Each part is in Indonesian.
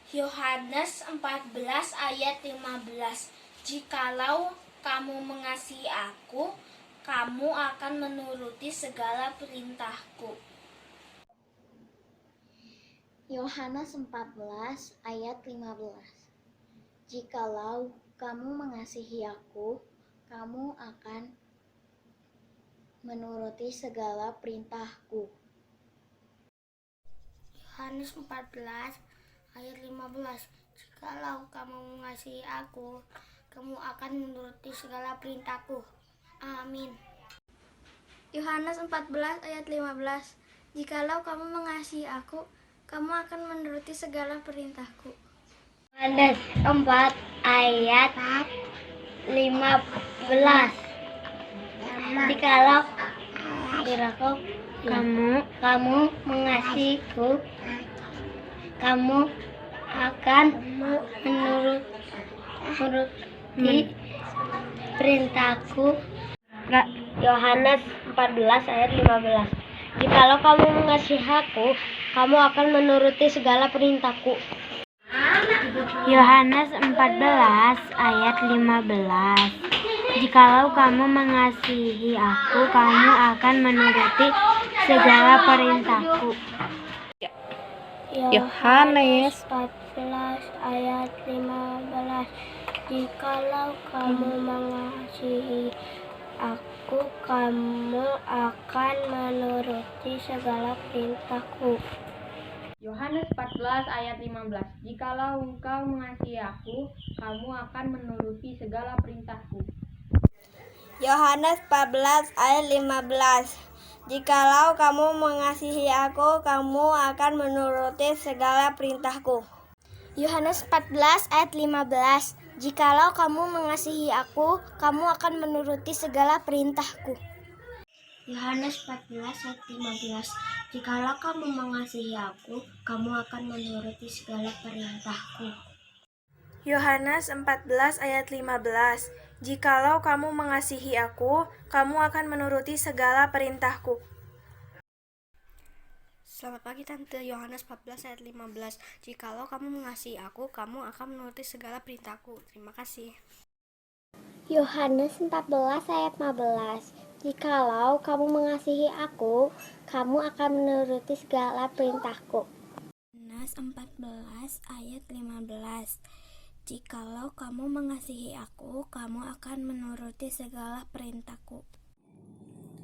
Yohanes 14 ayat 15. Jikalau kamu mengasihi aku, kamu akan menuruti segala perintahku. Yohanes 14 ayat 15. Jikalau kamu mengasihi aku, kamu akan menuruti segala perintahku. Yohanes 14 ayat 15. Jikalau kamu mengasihi aku, kamu akan menuruti segala perintahku. Amin. Yohanes 14 ayat 15. Jikalau kamu mengasihi aku, kamu akan menuruti segala perintahku. Yohanes 4 ayat 15. Jikalau kamu mengasihiku, kamu akan menuruti perintahku. Yohanes 14 ayat 15. Jikalau kamu mengasihi aku, kamu akan menuruti segala perintahku. Yohanes 14 ayat 15. Jikalau kamu mengasihi aku, kamu akan menuruti segala perintahku. Yohanes 14 ayat 15. Jikalau kamu mengasihi aku, kamu akan menuruti segala perintahku. Yohanes 14 ayat 15. Jikalau engkau mengasihi aku, kamu akan menuruti segala perintahku. Yohanes 14 ayat 15. Jikalau kamu mengasihi aku, kamu akan menuruti segala perintahku. Yohanes 14 ayat 15. Jikalau kamu mengasihi aku, kamu akan menuruti segala perintahku. Yohanes 14 ayat 15. Jikalau kamu mengasihi aku, kamu akan menuruti segala perintahku. Yohanes 14 ayat 15. Jikalau kamu mengasihi aku, kamu akan menuruti segala perintahku. Selamat pagi Tante. Yohanes 14 ayat 15. Jikalau kamu mengasihi aku, kamu akan menuruti segala perintahku. Terima kasih. Yohanes 14 ayat 15. Jikalau kamu mengasihi aku, kamu akan menuruti segala perintahku. Yohanes 14 ayat 15. Jikalau kamu mengasihi aku, kamu akan menuruti segala perintahku.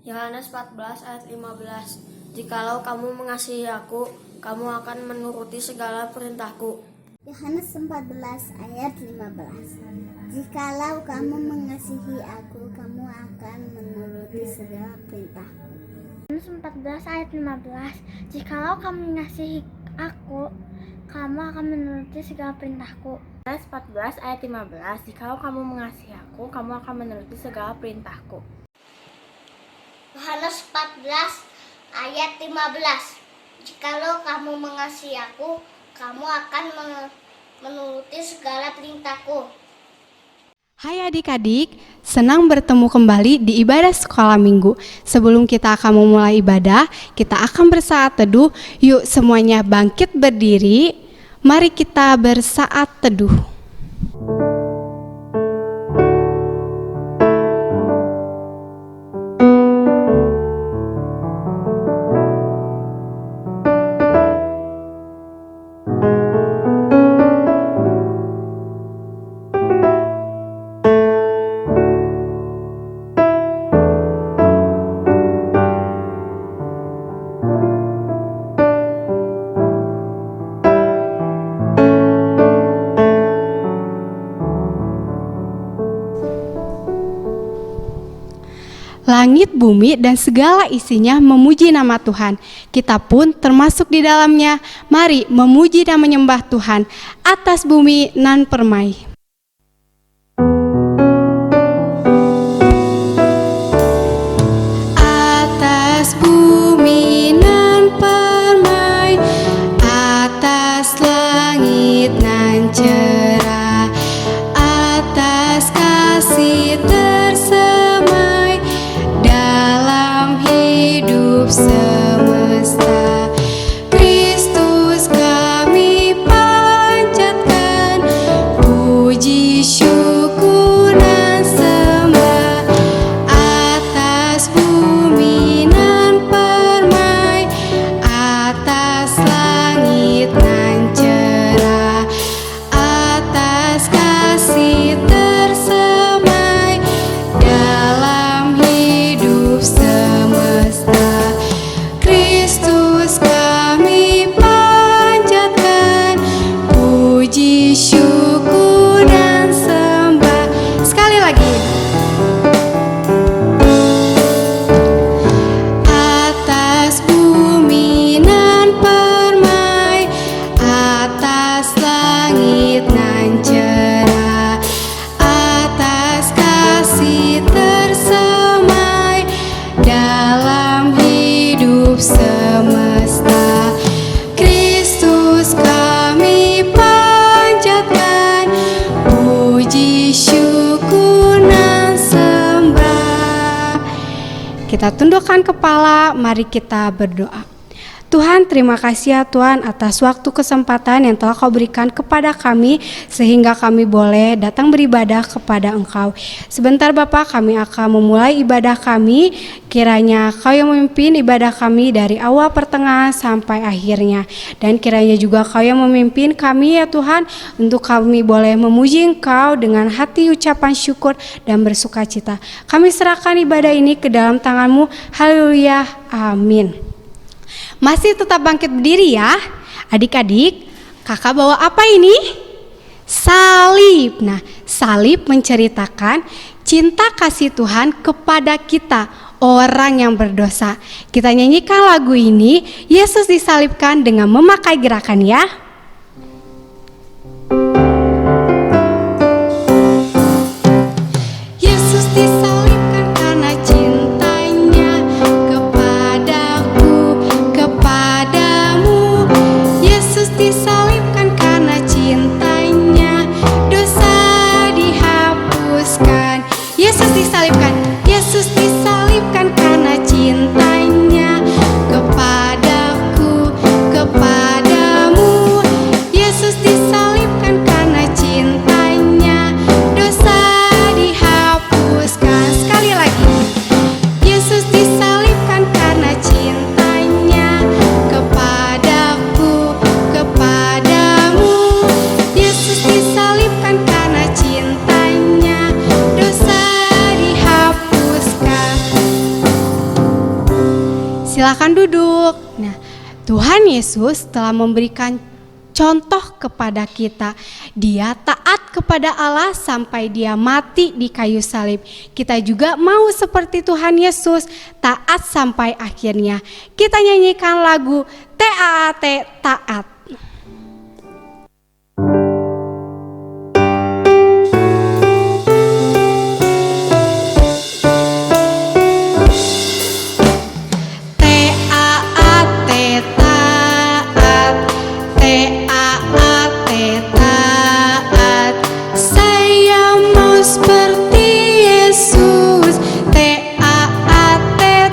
Yohanes 14 ayat 15. Jikalau kamu mengasihi aku, kamu akan menuruti segala perintahku. Yohanes 14 ayat 15. Jikalau kamu mengasihi aku, kamu akan menuruti segala perintahku. Yohanes 14 ayat 15. Jikalau kamu mengasihi aku, kamu akan menuruti segala perintahku. Yohanes 14 ayat 15. Jikalau kamu mengasihi aku, kamu akan menuruti segala perintahku. Yohanes 14 ayat 15. Jikalau kamu mengasihi aku, kamu akan menuruti segala perintahku. Hai adik-adik, senang bertemu kembali di ibadah sekolah minggu. Sebelum kita akan memulai ibadah, kita akan bersaat teduh. Yuk semuanya bangkit berdiri, mari kita bersaat teduh. Langit, bumi, dan segala isinya memuji nama Tuhan. Kita pun termasuk di dalamnya. Mari memuji dan menyembah Tuhan. Atas bumi nan permai. Atas bumi nan permai, atas langit nan cerah, atas kasih tersemai dalam hidup semesta. Kristus kami panjatkan. kita tundukkan kepala, mari kita berdoa. Tuhan, terima kasih ya Tuhan atas waktu kesempatan yang telah Kau berikan kepada kami sehingga kami boleh datang beribadah kepada Engkau. Sebentar Bapak, kami akan memulai ibadah kami. Kiranya Kau yang memimpin ibadah kami dari awal pertengahan sampai akhirnya. Dan kiranya juga Kau yang memimpin kami ya Tuhan, untuk kami boleh memuji Engkau dengan hati ucapan syukur dan bersukacita. Kami serahkan ibadah ini ke dalam tangan-Mu. Haleluya, amin. Masih tetap bangkit berdiri ya. Adik-adik, kakak bawa apa ini? Salib. Nah, salib menceritakan cinta kasih Tuhan kepada kita, orang yang berdosa. Kita nyanyikan lagu ini, Yesus disalibkan, dengan memakai gerakan ya. Yesus disalibkan karena cintanya kepadaku, kepadamu. Yesus disalibkan karena cintanya, dosa dihapuskan. Yesus disalibkan, Yesus disalibkan karena cintanya kepadaku, kepadamu. Yesus disalibkan karena cintanya, dosa dihapuskan. Sekali lagi, Yesus disalibkan karena cintanya kepadaku, kepadamu. Yesus disalibkan karena cintanya, dosa dihapuskan. Silakan duduk. Nah, Tuhan Yesus telah memberikan contoh kepada kita. Dia taat kepada Allah sampai dia mati di kayu salib. Kita juga mau seperti Tuhan Yesus, taat sampai akhirnya. Kita nyanyikan lagu TAAT, taat. Taat, saya mau seperti Yesus. Taat,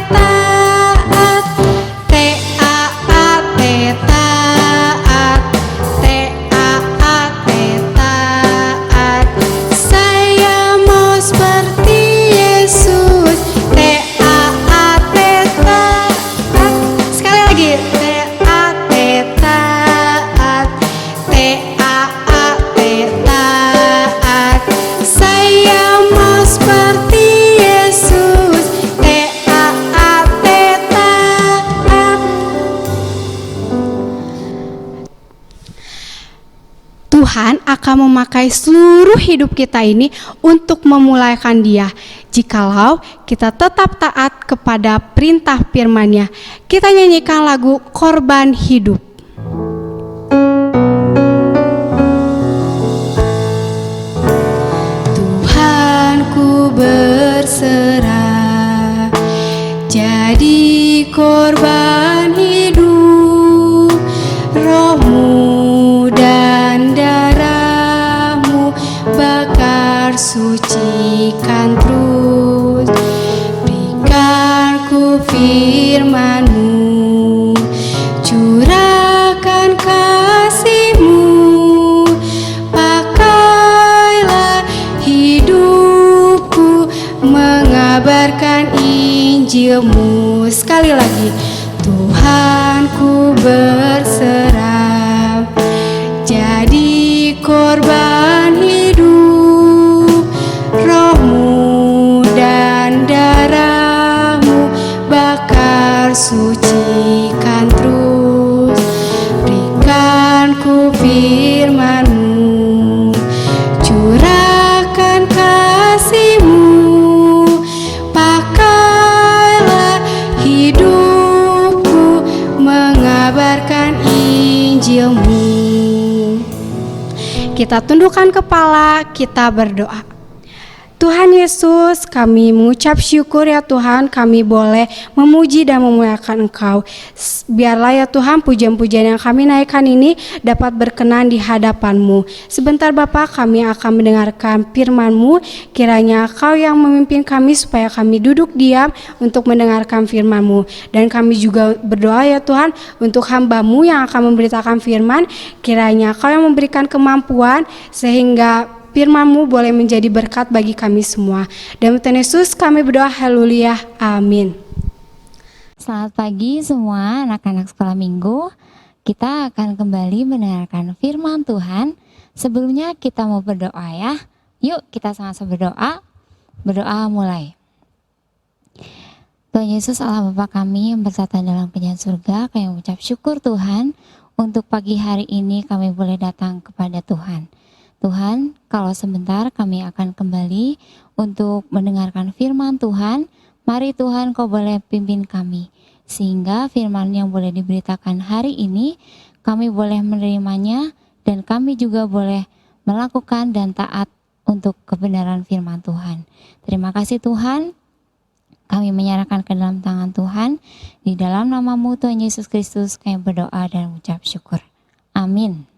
taat, saya mau seperti Yesus. Taat, sekali lagi. Saya mau seperti Yesus. Tuhan akan memakai seluruh hidup kita ini untuk memulaikan Dia. Jikalau kita tetap taat kepada perintah firman-Nya. Kita nyanyikan lagu Korban Hidup. Tuhanku berserah jadi korban hidup, rohmu dan darahmu bakar sucikan terus. Berikan ku firman-Mu, curahkan kasih-Mu, pakailah hidupku mengabarkan Injil-Mu. Sekali lagi, Tuhanku berserah jadi korban hidup, rohmu dan darahmu bakar sucikan terus. Berikan ku firman-Mu, curahkan kasih-Mu, pakailah hidupku mengabarkan Injil-Mu. Kita tundukkan kepala, kita berdoa. Tuhan Yesus, kami mengucap syukur ya Tuhan, kami boleh memuji dan memuliakan Engkau. Biarlah ya Tuhan pujian-pujian yang kami naikkan ini dapat berkenan di hadapan-Mu. Sebentar Bapak, kami akan mendengarkan firman-Mu. Kiranya Kau yang memimpin kami supaya kami duduk diam untuk mendengarkan firman-Mu. Dan kami juga berdoa ya Tuhan untuk hamba-Mu yang akan memberitakan firman. Kiranya Kau yang memberikan kemampuan sehingga firman-Mu boleh menjadi berkat bagi kami semua. Dan Tuhan Yesus kami berdoa, haleluya, amin. Selamat pagi semua anak-anak sekolah minggu. Kita akan kembali mendengarkan firman Tuhan. Sebelumnya kita mau berdoa ya. Yuk kita sama-sama berdoa. Berdoa mulai. Tuhan Yesus Allah Bapa kami yang bertata dalam kerajaan surga, kami mengucap syukur Tuhan untuk pagi hari ini kami boleh datang kepada Tuhan. Tuhan, kalau sebentar kami akan kembali untuk mendengarkan firman Tuhan. Mari Tuhan Kau boleh pimpin kami, sehingga firman yang boleh diberitakan hari ini, kami boleh menerimanya, dan kami juga boleh melakukan dan taat untuk kebenaran firman Tuhan. Terima kasih Tuhan, kami menyerahkan ke dalam tangan Tuhan. Di dalam nama-Mu Tuhan Yesus Kristus kami berdoa dan mengucap syukur. Amin.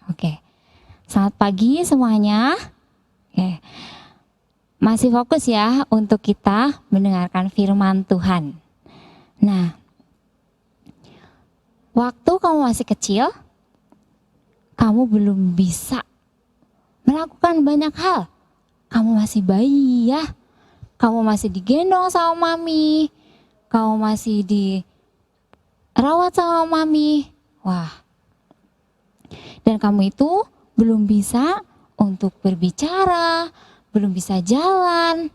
Oke. Selamat pagi semuanya. Oke. Masih fokus ya untuk kita mendengarkan firman Tuhan. Nah, waktu kamu masih kecil, kamu belum bisa melakukan banyak hal. Kamu masih bayi ya. Kamu masih digendong sama mami. Kamu masih dirawat sama mami. Wah. Dan kamu itu belum bisa untuk berbicara, belum bisa jalan.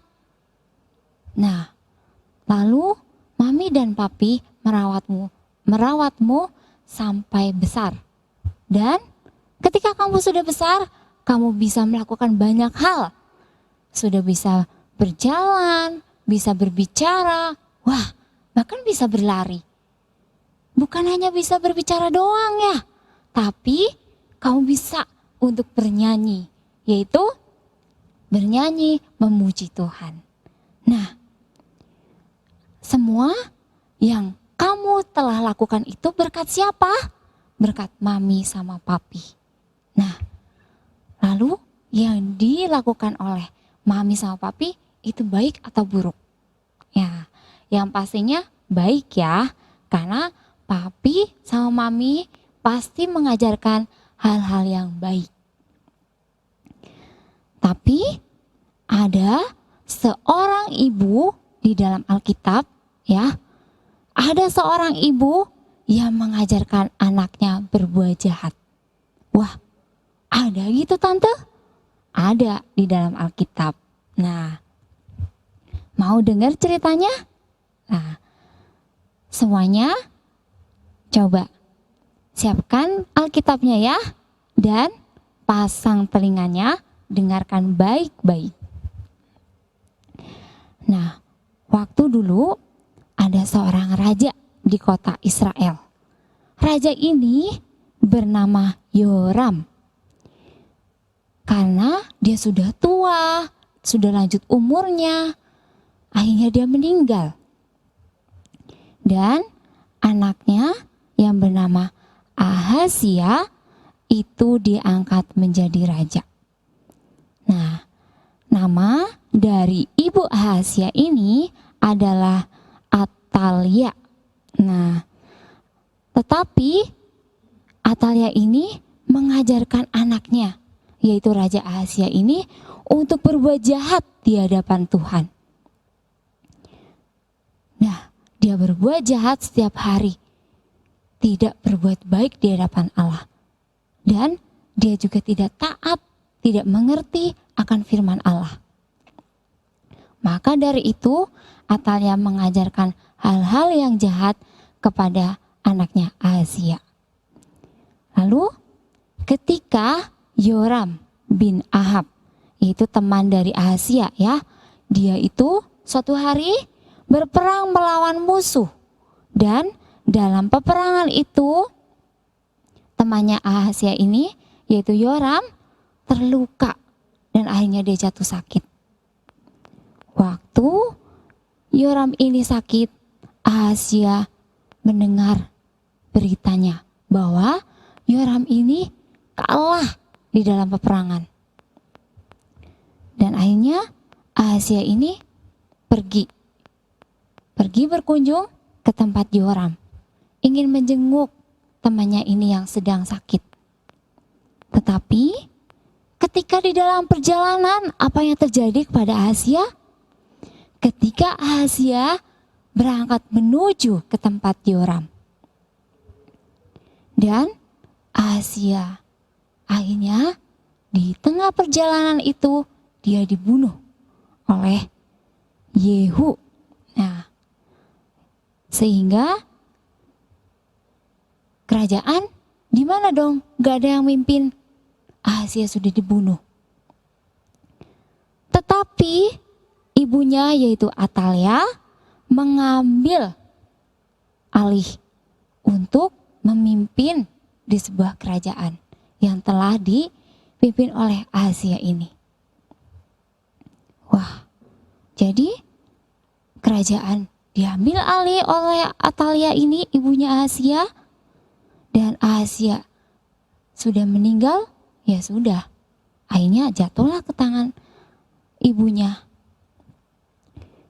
Nah, lalu mami dan papi merawatmu sampai besar. Dan ketika kamu sudah besar, kamu bisa melakukan banyak hal. Sudah bisa berjalan, bisa berbicara, wah, bahkan bisa berlari. Bukan hanya bisa berbicara doang ya, tapi kamu bisa untuk bernyanyi, yaitu bernyanyi memuji Tuhan. Nah, semua yang kamu telah lakukan itu berkat siapa? Berkat mami sama papi. Nah, lalu yang dilakukan oleh mami sama papi itu baik atau buruk? Ya, yang pastinya baik ya, karena papi sama mami pasti mengajarkan hal-hal yang baik. Tapi ada seorang ibu di dalam Alkitab ya. Ada seorang ibu yang mengajarkan anaknya berbuat jahat. Wah, ada gitu tante? Ada di dalam Alkitab. Nah, mau dengar ceritanya? Nah, semuanya coba siapkan Alkitabnya ya, dan pasang telinganya, dengarkan baik-baik. Nah, waktu dulu ada seorang raja di kota Israel. Raja ini bernama Yoram. Karena dia sudah tua, sudah lanjut umurnya, akhirnya dia meninggal. Dan anaknya yang bernama Ahazia itu diangkat menjadi raja. Nah, nama dari ibu Ahazia ini adalah Atalia. Nah, tetapi Atalia ini mengajarkan anaknya, yaitu Raja Ahazia ini, untuk berbuat jahat di hadapan Tuhan. Nah, dia berbuat jahat setiap hari, tidak berbuat baik di hadapan Allah. Dan dia juga tidak taat, tidak mengerti akan firman Allah. Maka dari itu, Atalia mengajarkan hal-hal yang jahat kepada anaknya Ahazia. Lalu ketika Yoram bin Ahab, yaitu teman dari Ahazia ya, dia itu suatu hari berperang melawan musuh. Dan dalam peperangan itu, temannya Ahazia ini, yaitu Yoram, terluka dan akhirnya dia jatuh sakit. waktu Yoram ini sakit, Ahazia mendengar beritanya bahwa Yoram ini kalah di dalam peperangan. Dan akhirnya Ahazia ini pergi berkunjung ke tempat Yoram, ingin menjenguk temannya ini yang sedang sakit. Tetapi ketika di dalam perjalanan, apa yang terjadi kepada Ahazia? Ketika Ahazia berangkat menuju ke tempat Yoram, dan Ahazia akhirnya di tengah perjalanan itu dia dibunuh oleh Yehu. Nah, sehingga kerajaan di mana dong? Gak ada yang mimpin. Ahazia sudah dibunuh. Tetapi ibunya yaitu Atalia mengambil alih untuk memimpin di sebuah kerajaan yang telah dipimpin oleh Ahazia ini. Wah, jadi kerajaan diambil alih oleh Atalia ini, ibunya Ahazia, dan Ahazia sudah meninggal, ya sudah, akhirnya jatuhlah ke tangan ibunya.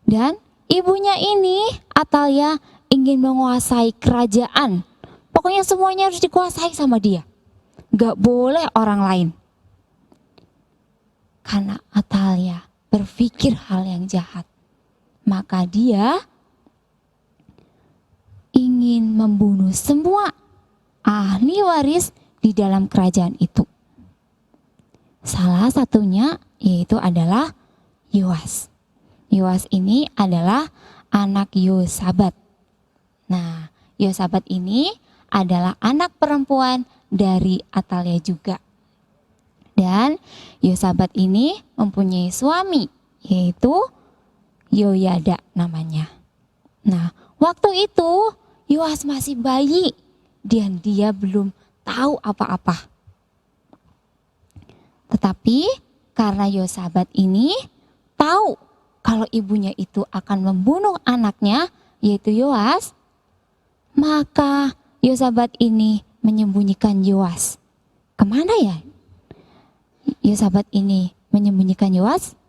Dan ibunya ini, Atalia, ingin menguasai kerajaan. Pokoknya semuanya harus dikuasai sama dia. Gak boleh orang lain. Karena Atalia berpikir hal yang jahat, maka dia ingin membunuh semua ahli waris di dalam kerajaan itu. Salah satunya yaitu adalah Yoas. Yoas ini adalah anak Yosabat. Nah, Yosabat ini adalah anak perempuan dari Atalia juga. Dan Yosabat ini mempunyai suami, yaitu Yoyada namanya. Nah, waktu itu Yoas masih bayi dan dia belum tahu apa-apa. Tetapi karena Yosabat ini tahu kalau ibunya itu akan membunuh anaknya, yaitu Yoas, maka Yosabat ini menyembunyikan Yoas. Kemana ya Yosabat ini menyembunyikan Yoas?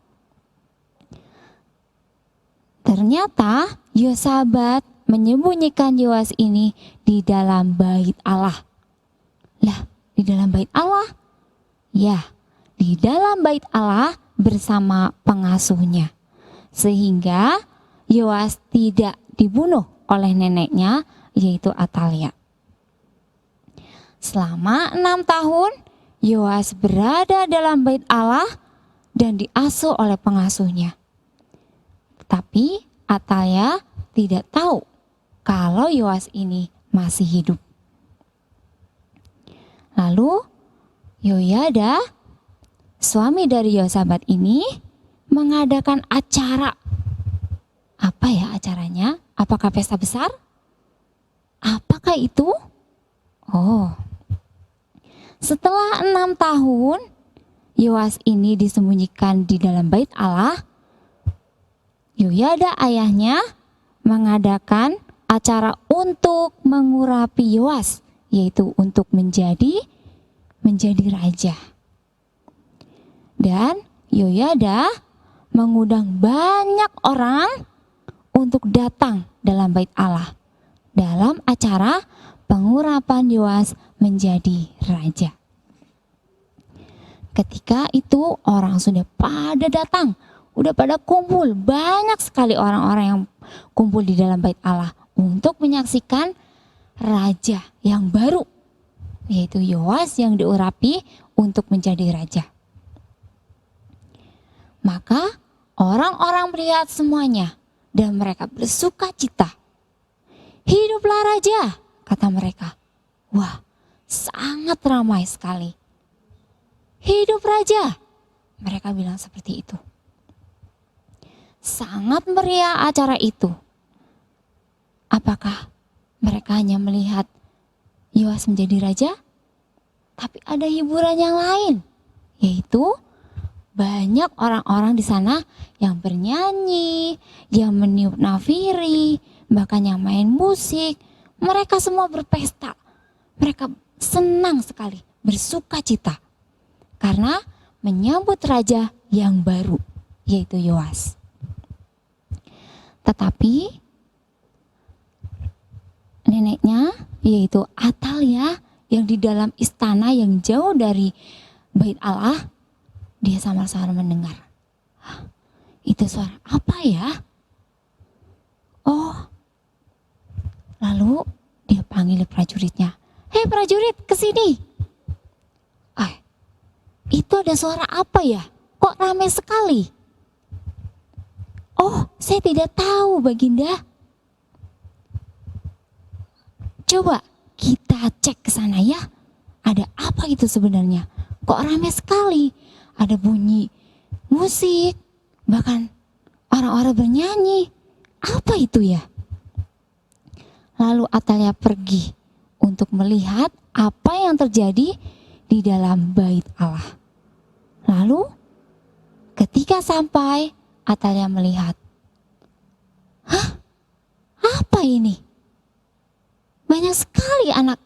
Ternyata Yosabat menyembunyikan Yoas ini di dalam bait Allah. Lah, di dalam bait Allah? Ya, di dalam bait Allah bersama pengasuhnya. Sehingga Yoas tidak dibunuh oleh neneknya, yaitu Atalia. Selama 6 tahun, Yoas berada dalam bait Allah dan diasuh oleh pengasuhnya. Tapi Atalia tidak tahu kalau Yoas ini masih hidup. Lalu Yoyada, suami dari Yosabat ini, mengadakan acara. Apa ya acaranya? Apakah pesta besar? Apakah itu? Oh, setelah 6 tahun Yoas ini disembunyikan di dalam bait Allah, Yoyada ayahnya mengadakan acara untuk mengurapi Yoas, yaitu untuk menjadi raja. Dan Yoyada mengundang banyak orang untuk datang dalam bait Allah dalam acara pengurapan Yoas menjadi raja. Ketika itu orang sudah pada datang, udah pada kumpul, banyak sekali orang-orang yang kumpul di dalam bait Allah untuk menyaksikan raja yang baru, yaitu Yoas yang diurapi untuk menjadi raja. Maka orang-orang melihat semuanya dan mereka bersuka cita. Hiduplah raja, kata mereka. Wah, sangat ramai sekali. Hidup raja, mereka bilang seperti itu. Sangat meriah acara itu. Apakah mereka hanya melihat Yoas menjadi raja? Tapi ada hiburan yang lain, yaitu banyak orang-orang di sana yang bernyanyi, yang meniup nafiri, bahkan yang main musik. Mereka semua berpesta. Mereka senang sekali, bersuka cita karena menyambut raja yang baru, yaitu Yoas. Tetapi neneknya, yaitu Atalia, yang di dalam istana yang jauh dari Bait Allah, dia samar-samar mendengar. "Hah, itu suara apa ya?" Oh, lalu dia panggil prajuritnya. "Hei prajurit, kesini." Itu ada suara apa ya? Kok ramai sekali? "Oh, saya tidak tahu, Baginda." "Coba kita cek ke sana ya. Ada apa itu sebenarnya? Kok ramai sekali? Ada bunyi musik, bahkan orang-orang bernyanyi. Apa itu ya?" Lalu Atalia pergi untuk melihat apa yang terjadi di dalam Bait Allah. Lalu ketika sampai, Atalia melihat, "Hah? Apa ini? Banyak sekali anak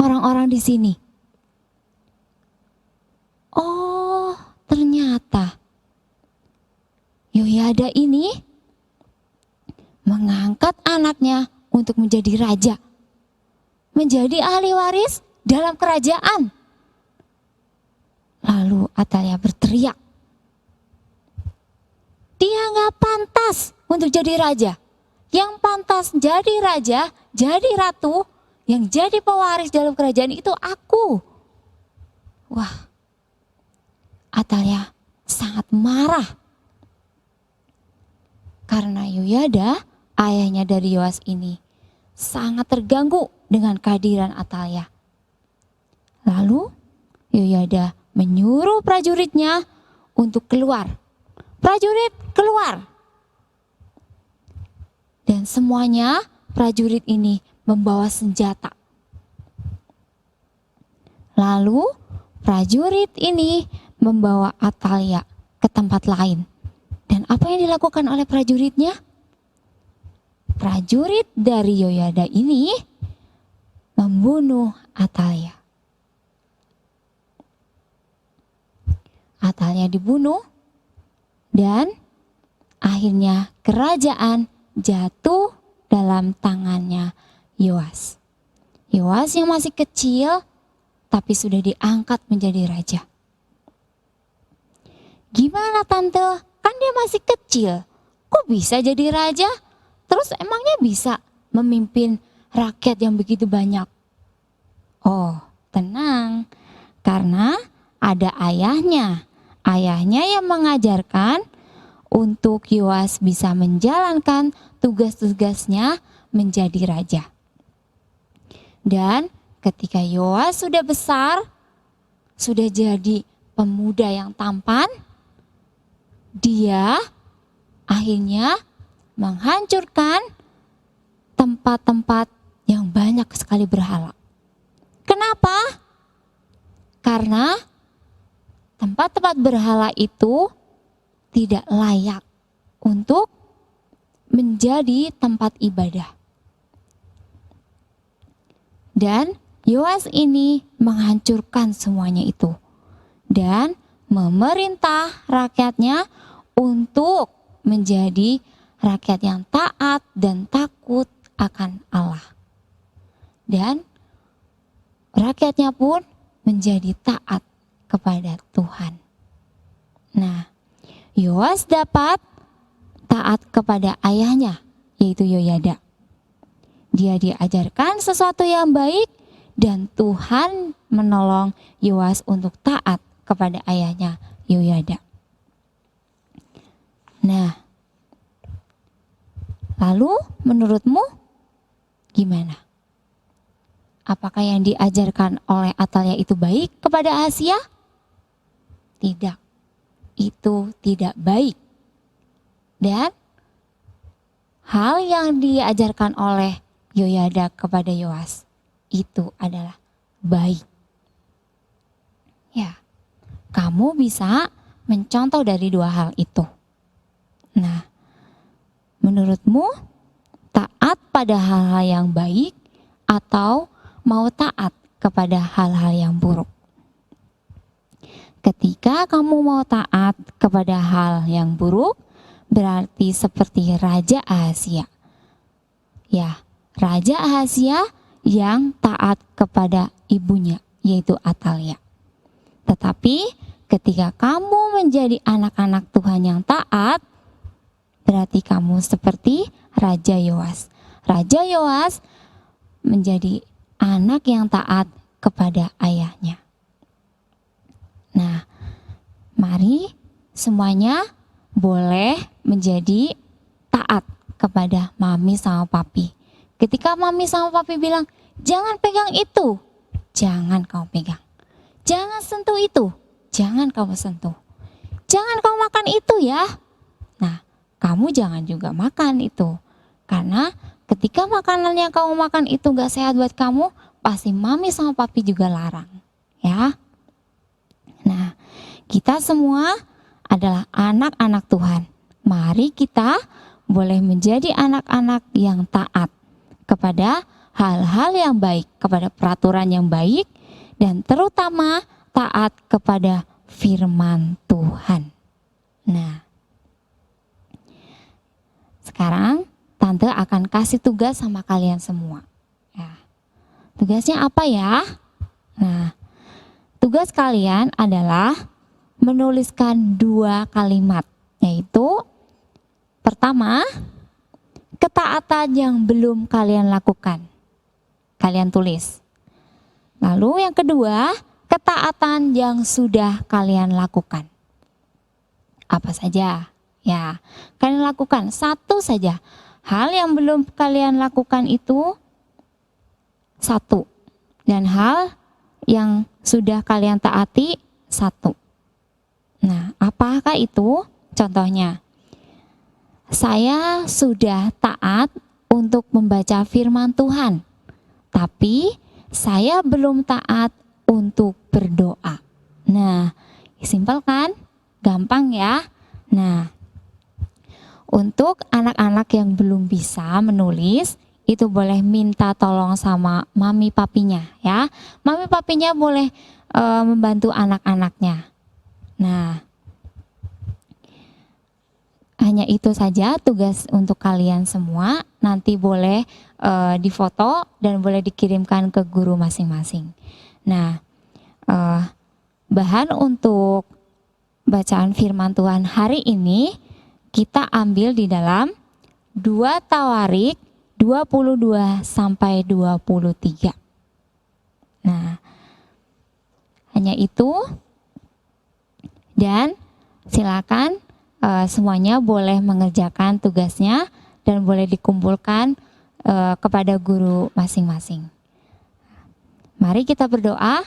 orang-orang di sini." Oh, ternyata Yoyada ini mengangkat anaknya untuk menjadi raja, menjadi ahli waris dalam kerajaan. Lalu Atalia berteriak, "Dia gak pantas untuk jadi raja. Yang pantas jadi raja, jadi ratu, yang jadi pewaris dalam kerajaan itu aku." Wah, Atalia sangat marah karena Yoyada, ayahnya dari Yoas ini, sangat terganggu dengan kehadiran Atalia. Lalu Yoyada menyuruh prajuritnya untuk keluar. "Prajurit, keluar!" Dan semuanya prajurit ini membawa senjata. Lalu prajurit ini membawa Atalia ke tempat lain. Dan apa yang dilakukan oleh prajuritnya? Prajurit dari Yoyada ini membunuh Atalia. Atalia dibunuh dan akhirnya kerajaan jatuh dalam tangannya Yoas. Yoas yang masih kecil tapi sudah diangkat menjadi raja. "Gimana tante? Kan dia masih kecil. Kok bisa jadi raja? Terus emangnya bisa memimpin rakyat yang begitu banyak?" Oh, tenang. Karena ada ayahnya. Ayahnya yang mengajarkan untuk Yoas bisa menjalankan tugas-tugasnya menjadi raja. Dan ketika Yoas sudah besar, sudah jadi pemuda yang tampan, dia akhirnya menghancurkan tempat-tempat yang banyak sekali berhala. Kenapa? Karena tempat-tempat berhala itu tidak layak untuk menjadi tempat ibadah. Dan Yoas ini menghancurkan semuanya itu dan memerintah rakyatnya untuk menjadi rakyat yang taat dan takut akan Allah. Dan rakyatnya pun menjadi taat kepada Tuhan. Nah, Yoas dapat taat kepada ayahnya, yaitu Yoyada. Dia diajarkan sesuatu yang baik dan Tuhan menolong Yoas untuk taat kepada ayahnya, Yoyada. Nah, lalu menurutmu gimana? Apakah yang diajarkan oleh Atalia itu baik kepada Ahasia? Tidak, itu tidak baik. Dan hal yang diajarkan oleh Yoyada kepada Yoas itu adalah baik. Ya, kamu bisa mencontoh dari dua hal itu. Nah, menurutmu taat pada hal-hal yang baik atau mau taat kepada hal-hal yang buruk? Ketika kamu mau taat kepada hal yang buruk, berarti seperti Raja Ahazia. Ya, Raja Ahazia yang taat kepada ibunya, yaitu Atalia. Tetapi ketika kamu menjadi anak-anak Tuhan yang taat, berarti kamu seperti Raja Yoas. Raja Yoas menjadi anak yang taat kepada ayahnya. Nah, mari semuanya boleh menjadi taat kepada mami sama papi. Ketika mami sama papi bilang, jangan pegang itu, jangan kamu pegang. Jangan sentuh itu, jangan kamu sentuh. Jangan kamu makan itu ya. Nah, kamu jangan juga makan itu. Karena ketika makanan yang kamu makan itu gak sehat buat kamu, pasti mami sama papi juga larang. Ya. Nah, kita semua adalah anak-anak Tuhan. Mari kita boleh menjadi anak-anak yang taat kepada hal-hal yang baik, kepada peraturan yang baik, dan terutama taat kepada firman Tuhan. Nah, sekarang Tante akan kasih tugas sama kalian semua. Ya. Tugasnya apa ya? Nah, tugas kalian adalah menuliskan 2 kalimat, yaitu pertama, ketaatan yang belum kalian lakukan. Kalian tulis. Lalu yang kedua, ketaatan yang sudah kalian lakukan. Apa saja? Ya, kalian lakukan satu saja. Hal yang belum kalian lakukan itu satu. Dan hal yang sudah kalian taati satu. Nah, apakah itu? Contohnya, saya sudah taat untuk membaca firman Tuhan, tapi saya belum taat untuk berdoa. Nah, simpel kan? Gampang ya? Nah, untuk anak-anak yang belum bisa menulis, itu boleh minta tolong sama mami papinya ya. Mami papinya boleh membantu anak-anaknya. Nah, hanya itu saja tugas untuk kalian semua. Nanti boleh difoto dan boleh dikirimkan ke guru masing-masing. Nah, bahan untuk bacaan firman Tuhan hari ini kita ambil di dalam 2 Tawarik 22 sampai 23. Nah, hanya itu. Dan silakan semuanya boleh mengerjakan tugasnya dan boleh dikumpulkan kepada guru masing-masing. Mari kita berdoa.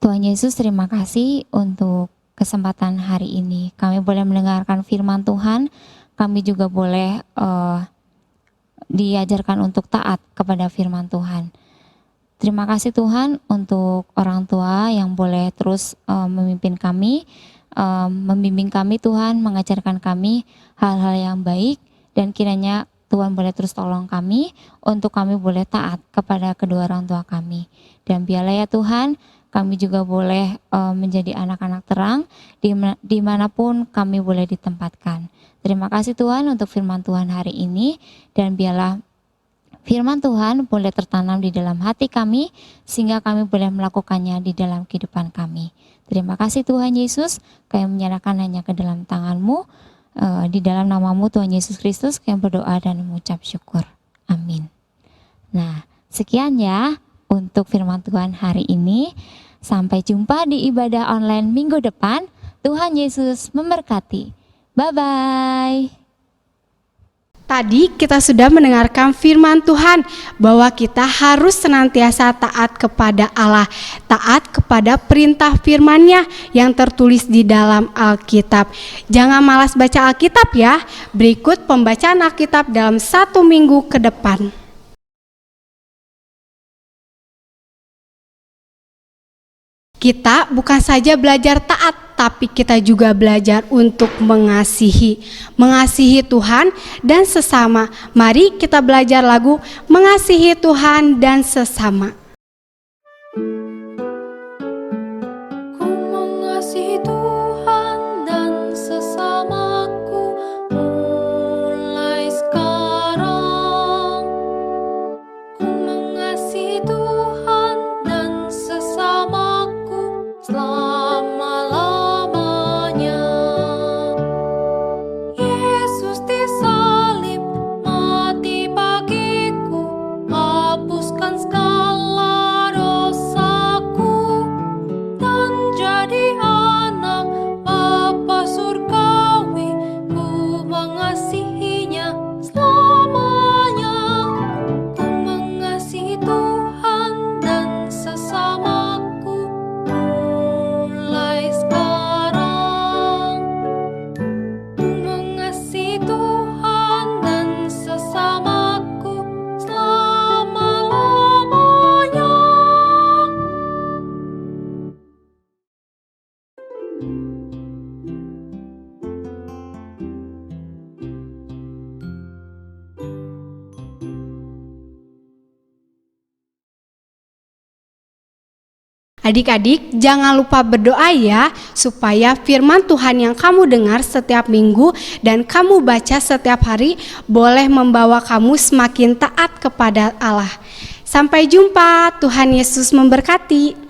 Tuhan Yesus, terima kasih untuk kesempatan hari ini. Kami boleh mendengarkan firman Tuhan. Kami juga boleh diajarkan untuk taat kepada firman Tuhan. Terima kasih Tuhan untuk orang tua yang boleh terus memimpin kami, membimbing kami Tuhan, mengajarkan kami hal-hal yang baik, dan kiranya Tuhan boleh terus tolong kami untuk kami boleh taat kepada kedua orang tua kami. Dan biarlah ya Tuhan, kami juga boleh menjadi anak-anak terang dimanapun kami boleh ditempatkan. Terima kasih Tuhan untuk firman Tuhan hari ini, dan biarlah firman Tuhan boleh tertanam di dalam hati kami sehingga kami boleh melakukannya di dalam kehidupan kami. Terima kasih Tuhan Yesus, kami menyerahkan hanya ke dalam tangan-Mu, di dalam nama-Mu Tuhan Yesus Kristus kami berdoa dan mengucap syukur. Amin. Nah, sekian ya untuk firman Tuhan hari ini. Sampai jumpa di ibadah online minggu depan. Tuhan Yesus memberkati. Bye-bye. Tadi kita sudah mendengarkan firman Tuhan bahwa kita harus senantiasa taat kepada Allah, taat kepada perintah firman-Nya yang tertulis di dalam Alkitab. Jangan malas baca Alkitab ya. Berikut pembacaan Alkitab dalam 1 minggu ke depan. Kita bukan saja belajar taat, tapi kita juga belajar untuk mengasihi Tuhan dan sesama. Mari kita belajar lagu Mengasihi Tuhan dan Sesama. Ku mengasihi Tuhan dan sesamaku mulai sekarang. Ku mengasihi Tuhan dan sesamaku selama-lamanya. Yesus disalib mati bagiku, hapuskan segala dosaku, dan jadi anak Bapa surgawi. Ku mengasihinya selamanya. Ku mengasihi Tuhan dan sesamaku mulai sekarang. Ku mengasihi Tuhan dan sesamaku selama-lamanya. Adik-adik, jangan lupa berdoa ya, supaya firman Tuhan yang kamu dengar setiap minggu dan kamu baca setiap hari boleh membawa kamu semakin taat kepada Allah. Sampai jumpa, Tuhan Yesus memberkati.